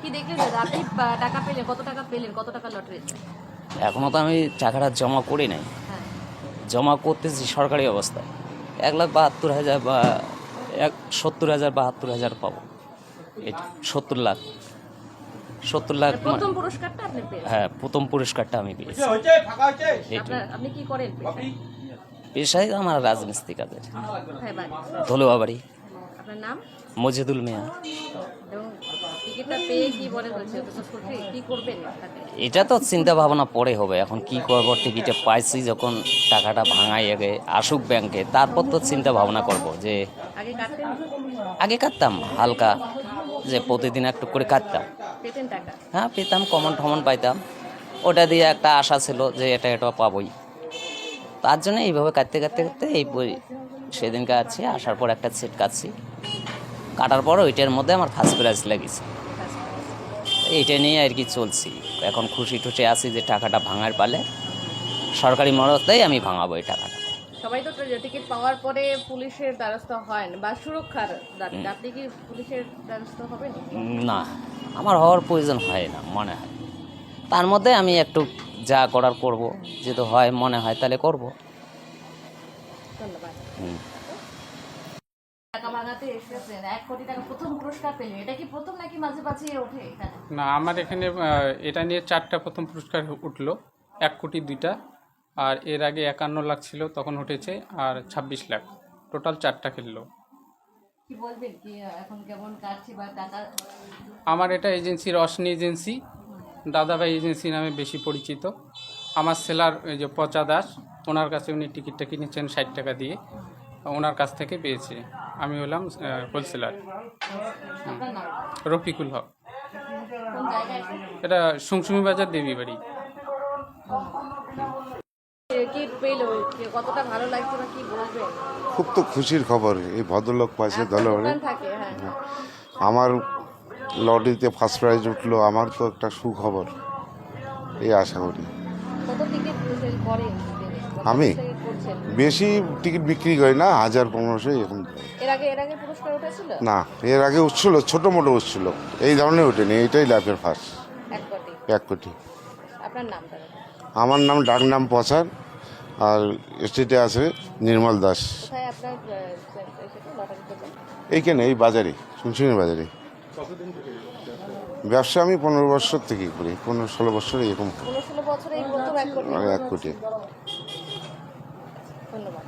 কি দেখলেন দাদা? আপনি টাকা পেলেন, কত টাকা পেলেন, কত টাকা লটারিতে? এখনও তো আমি টাকাটা জমা করি নাই, হ্যাঁ, জমা করতেছি সরকারি অবস্থায়। 1,72,000 বা 70,000 72,000 পাবো। 70 লাখ 70 লাখ প্রথম পুরস্কারটা আপনি পেয়েছেন। হ্যাঁ, প্রথম পুরস্কারটা আমি পেয়েছি। আপনি কি করেন পেশায়? পেশায় আমার রাজমিস্ত্রি কাজের, কোথায় বাড়ি? ধলুয়া বাড়ি। আপনার নাম মজিদুল মিয়া। এবং টিকিটটা পেয়ে কি মনে হয়েছে? তো খুশি? কি করবেন তাতে? এটা তো চিন্তা ভাবনা পরে হবে, এখন কি করবো। টিকিটে পাইছি যখন, টাকাটা ভাঙাই আগে আসুক ব্যাংকে, তারপর তো চিন্তা ভাবনা করব যে আগে কাটতেন? আগে কাটতাম হালকা, যে প্রতিদিন একটু করে কাটতাম। পেতেন টাকা? হ্যাঁ, পেতাম, কমন টমন পাইতাম। ওটা দিয়ে একটা আশা ছিল যে এটা পাবোই। তার জন্য এইভাবে কাটতে কাটতে কাটতে এই সেদিন কাটছি, আসার পর একটা সেট কাটছি, কাটার পর ওইটার মধ্যে আমার ফার্স্ট প্রাইজ লেগেছে। এইটা নিয়ে আর কি চলছি। এখন খুশি টুশি আছি যে টাকাটা ভাঙার পালে সরকারি মদতেই আমি ভাঙাবো এই টাকাটা। সবাই তো টিকিট পাওয়ার পরে পুলিশের দ্বারস্থ হয় বা সুরক্ষার দাবিতে। আপনি কি পুলিশের দ্বারস্থ হবেন? না, আমার হওয়ার প্রয়োজন হয় না মনে হয়। তার মধ্যে আমি একটু যা করার করব, যেহেতু হয় মনে হয় তাহলে করব। ধন্যবাদ। হুম। টাকা ভাঙাতে এসেছেন, 1 কোটি টাকা প্রথম পুরস্কার পেলেন। এটা কি প্রথম নাকি মাঝে মাঝে ওঠে এখানে? না, আমার এখানে এটা নিয়ে 4টা প্রথম পুরস্কার উঠলো, 1 কোটি 2টা, আর এর আগে 51 লাখ ছিল তখন উঠেছে, আর 26 লাখ, টোটাল 4টা খেললো। কি বলবেন কি এখন কেমন কাটছে বা টাকা? আমার এটা এজেন্সি রশনি এজেন্সি, দাদাভাই এজেন্সি নামে বেশি পরিচিত। আমার সেলার এই যে পচা দাস, ওনার কাছে উনি টিকিটটা কিনেছেন 60 টাকা দিয়ে, ওনার কাছ থেকে পেয়েছে। আমি হলাম হোলসেলার, আপনার নাম? রফিকুল হক। কোন জায়গায়? এটা সুংসুমি বাজার দেবীবাড়ি। কি পেলো, কতটা ভালো লাগছে বা কি বলবেন? খুব তো খুশির খবর, এই ভদ্রলোক পাশে আপনার ধলবাড়ি। দোকান থাকে, হ্যাঁ। আমার লটারিতে ফার্স্ট প্রাইজ উঠলো, আমার তো একটা সুখবর, এই আশা করি। কত টিকিট সেল করেন দিনে? কত আমি সেল করছেন? বেশি টিকিট বিক্রি করি না, 1000-1500 এখন। এর আগে পুরস্কার উঠেছিল? না, এর আগে উঠছিল, ছোটো মোটো উঠছিল, এই ধরনের ওঠেনি, এইটাই লাভের ফার্স্ট। 1 কোটি। 1 কোটি। আপনার নাম দাদা? আমার নাম ডাক নাম পছার, আর স্টেটে আছে নির্মল দাস। কোথায় আপনার সেটা লটারি দোকান? এইখানে এই বাজারে, শুনশুনি বাজারে। ব্যবসা আমি 15 বছর থেকে করি, 15-16 বছর এরকম। 15-16 বছরে এই প্রথম 1 কোটি। 1 কোটি। ধন্যবাদ।